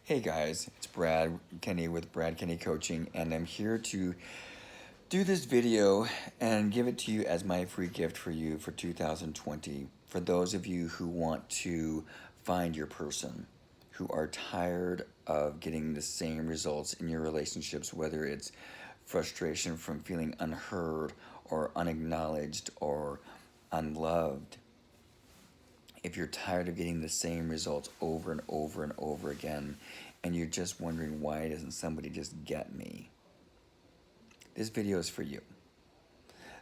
Hey guys, it's Brad Kenny with Brad Kenny Coaching, and I'm here to do this video and give it to you as my free gift for you for 2020. For those of you who want to find your person, who are tired of getting the same results in your relationships, whether it's frustration from feeling unheard or unacknowledged or unloved. If you're tired of getting the same results over and over and over again, and you're just wondering why doesn't somebody just get me, this video is for you.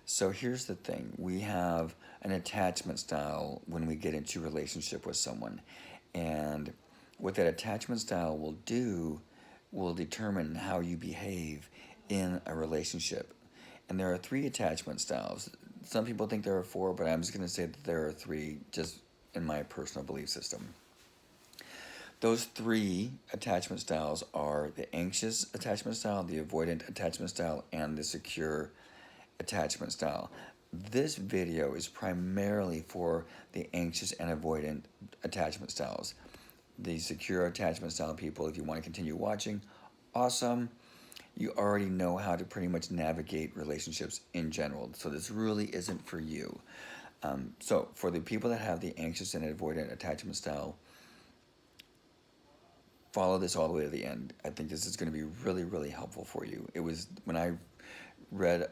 So here's the thing. We have an attachment style when we get into a relationship with someone. And what that attachment style will do will determine how you behave in a relationship. And there are three attachment styles. Some people think there are four, but I'm just going to say that there are three, just in my personal belief system. Those three attachment styles are the anxious attachment style, the avoidant attachment style, and the secure attachment style. This video is primarily for the anxious and avoidant attachment styles. The secure attachment style people, if you want to continue watching, awesome. You already know how to pretty much navigate relationships in general, so this really isn't for you. So for the people that have the anxious and avoidant attachment style, follow this all the way to the end. I think this is going to be really, really helpful for you. It was when I read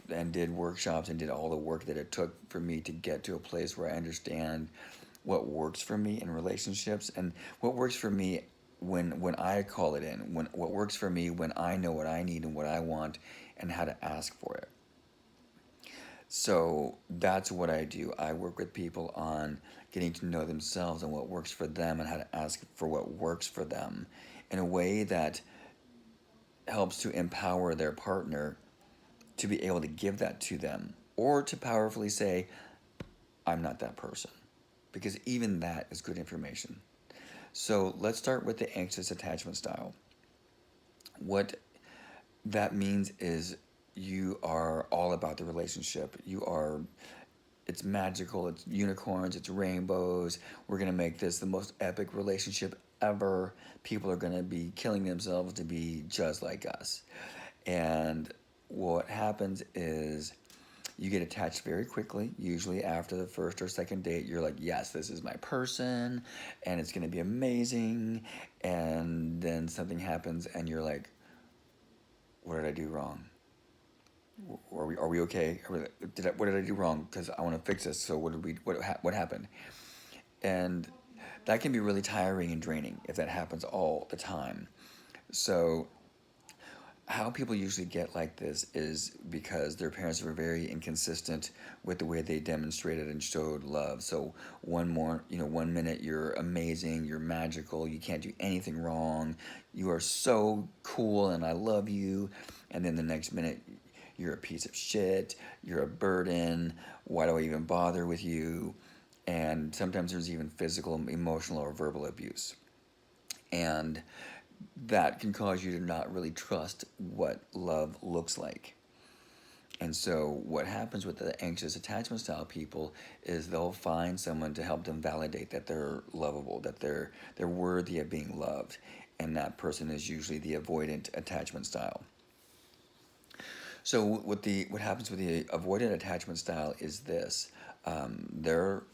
and did workshops and did all the work that it took for me to get to a place where I understand what works for me in relationships and what works for me when I call it in, what works for me when I know what I need and what I want and how to ask for it. So that's what I do. I work with people on getting to know themselves and what works for them and how to ask for what works for them in a way that helps to empower their partner to be able to give that to them or to powerfully say, I'm not that person. Because even that is good information. So let's start with the anxious attachment style. What that means is you are all about the relationship. It's magical, it's unicorns, it's rainbows. We're gonna make this the most epic relationship ever. People are gonna be killing themselves to be just like us. And what happens is you get attached very quickly. Usually after the first or second date, you're like, yes, this is my person, and it's gonna be amazing. And then something happens, and you're like, what did I do wrong? Are we okay? What did I do wrong? Because I want to fix this. So what happened? And that can be really tiring and draining if that happens all the time. So how people usually get like this is because their parents were very inconsistent with the way they demonstrated and showed love. So one minute you're amazing, you're magical, you can't do anything wrong, you are so cool and I love you, and then the next minute you're a piece of shit, you're a burden, why do I even bother with you? And sometimes there's even physical, emotional, or verbal abuse. And that can cause you to not really trust what love looks like. And so what happens with the anxious attachment style people is they'll find someone to help them validate that they're lovable, that they're worthy of being loved. And that person is usually the avoidant attachment style. So what happens with the avoidant attachment style is this. They're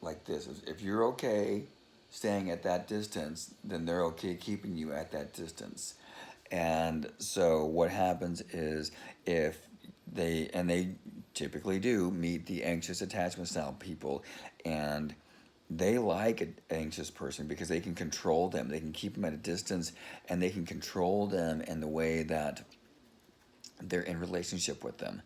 like this. If you're okay staying at that distance, then they're okay keeping you at that distance. And so what happens is if they typically do meet the anxious attachment style people, and they like an anxious person because they can control them. They can keep them at a distance, and they can control them in the way that they're in relationship with them.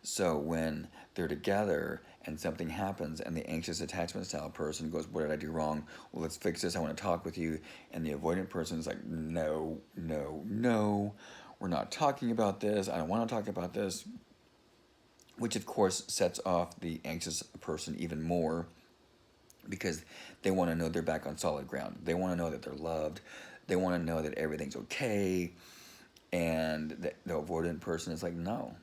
So when they're together and something happens and the anxious attachment style person goes, what did I do wrong? Well, let's fix this. I want to talk with you. And the avoidant person is like, no, no, no. We're not talking about this. I don't want to talk about this. Which, of course, sets off the anxious person even more because they want to know they're back on solid ground. They want to know that they're loved. They want to know that everything's okay. And the avoidant person is like, no,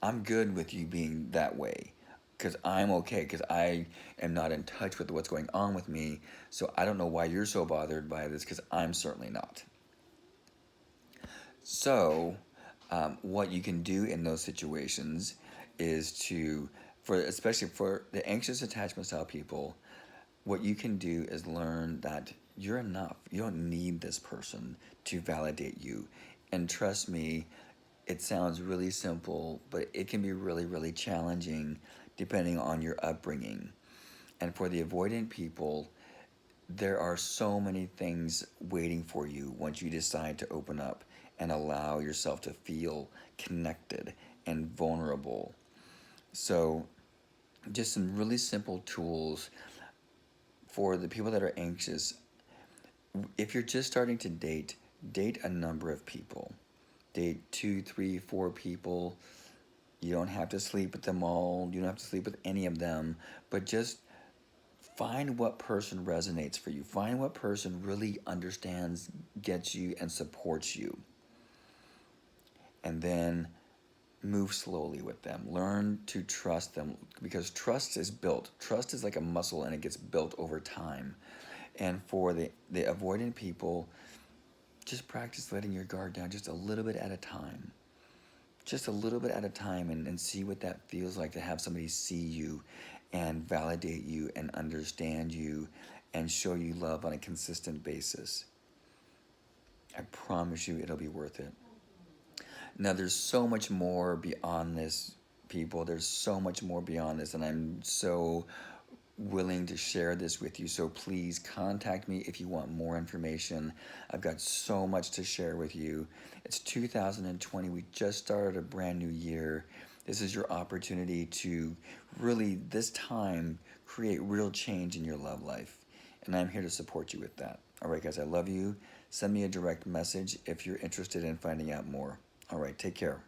I'm good with you being that way. because I'm okay, because I am not in touch with what's going on with me. So I don't know why you're so bothered by this, because I'm certainly not. So, what you can do in those situations is to, for especially for the anxious attachment style people, what you can do is learn that you're enough. You don't need this person to validate you. And trust me, it sounds really simple, but it can be really, really challenging depending on your upbringing. And for the avoidant people, there are so many things waiting for you once you decide to open up and allow yourself to feel connected and vulnerable. So, just some really simple tools for the people that are anxious. If you're just starting to date a number of people. Date two, three, four people. You don't have to sleep with them all. You don't have to sleep with any of them. But just find what person resonates for you. Find what person really understands, gets you, and supports you. And then move slowly with them. Learn to trust them, because trust is built. Trust is like a muscle, and it gets built over time. And for the avoidant people, just practice letting your guard down just a little bit at a time. Just a little bit at a time, and see what that feels like to have somebody see you and validate you and understand you and show you love on a consistent basis. I promise you it'll be worth it. Now, there's so much more beyond this, people. There's so much more beyond this, and I'm so willing to share this with you. So please contact me if you want more information. I've got so much to share with you. It's 2020. We just started a brand new year. This is your opportunity to really, this time, create real change in your love life. And I'm here to support you with that. All right, guys, I love you. Send me a direct message if you're interested in finding out more. All right, take care.